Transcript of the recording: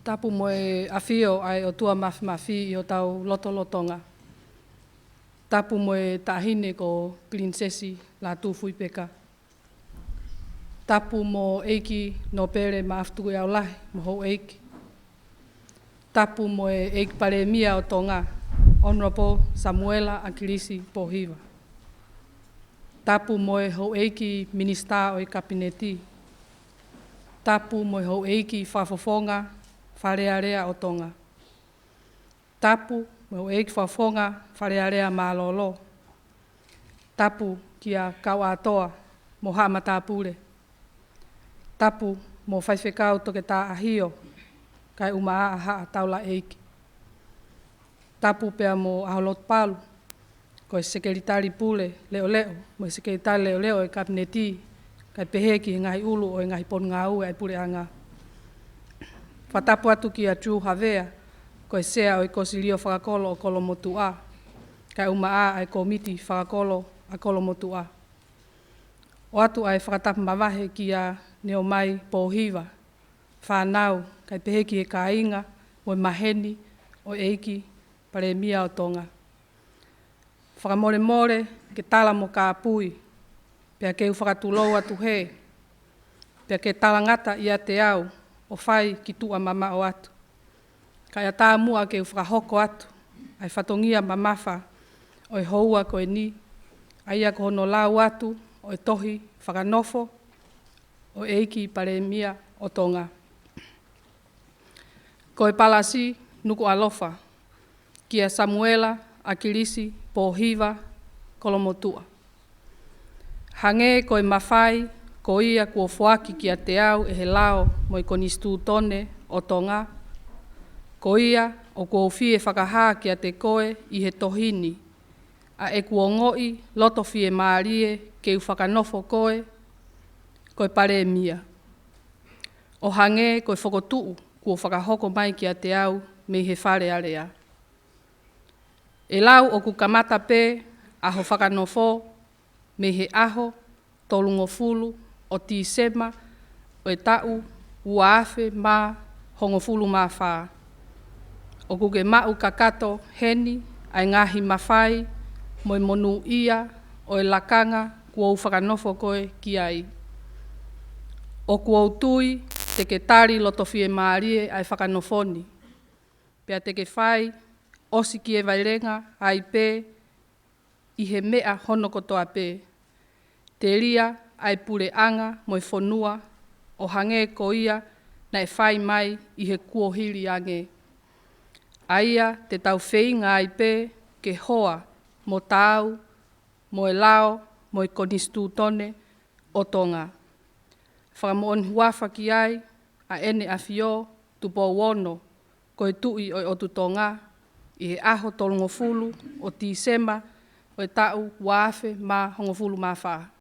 Tapu mo e awhio ai o tua mafi i o tau lotonga. Tapu mo e tahine ko prinsesi la tūwhui peka. Tapu mo eiki no pere ma aftuku au lahi mo hou eiki. Tapu mo e eiki pare mia o tonga, Honorable Samuela Akilisi Pohiva. Tapu mo e hou eiki minista o i kabineti. Tapu mo e hou eiki whafofonga wharearea o tonga. Tapu mo e hou eiki whafofonga wharearea malolo. Tapu kia kau atoa mo hamata pule. Tapu mo whaiwhekau toke tā ahio kai umaa aha taula eiki. Tapu pea mo aholot palu ko e sekeritari pule leo mo e sekeritari leo e kabineti kai peheki ngahi ulu o ngahi pon ngā ue ai pule anga. Whatapu atu ki a Drew Havea ko e sea o i kosilio whakakolo o kolomotu a kai umaa ai komiti whakakolo a kolomotu a. O atu ai whakatapu mawahe ki a Neo Mai Pohiva, whanau kai peheki e ka inga mo e maheni o eiki pare mia o tonga. Whakamore ke tala mo ka apui, pea keu whakatulou atu he, pea ke talangata i a te au o whai ki tua mama o atu. Kai a tā mua keu whakahoko atu, ai whatongia mamafa o e houa ko e ni, ai a kohono lau atu o e tohi whakanofo o eiki pare mia o tonga. Ko e palasi nuku alofa, kia Samuela Akilisi Pohiva Kolomotua. Hange ko e mawhai ko ia kua whuaki kia te au e he lao mo i konistu tone o tonga. Ko ia o kua whie whakaha kia te koe i he tohini. A e kua ngoi loto whie maarie ke u whakanofo koe e pare mia. O hange ko e whakotuu kua whakahoko mai kia te au me he whare area. E lau o ku kamata pē aho whakanofo me he aho tolungo fulu o Tisema o e tau uafe ma hongo fulu ma wha. O ku ke mau kakato heni ai ngahi mawhai mo e monu ia o e lakanga kua u whakanofo koe ki ai. O kua utui te ke tari lotowhie maarie ai whakanofoni. Pea te ke whai osi ki e vairenga ai pē i he mea hono kotoa pē. Te ria ai pure anga mo e whonua o hange ko ia na e whai mai i he kuohiri ange. Aia te tau wheinga ai pē ke hoa mo tau, mo e lao, mo e konistu tone o tonga. Whakamoon huafa ki ai a ene a whio tupo wono ko e tui o tu tonga i he aho tolongo fulu o Tisema o e tau wafe ma hongo fulu ma wha.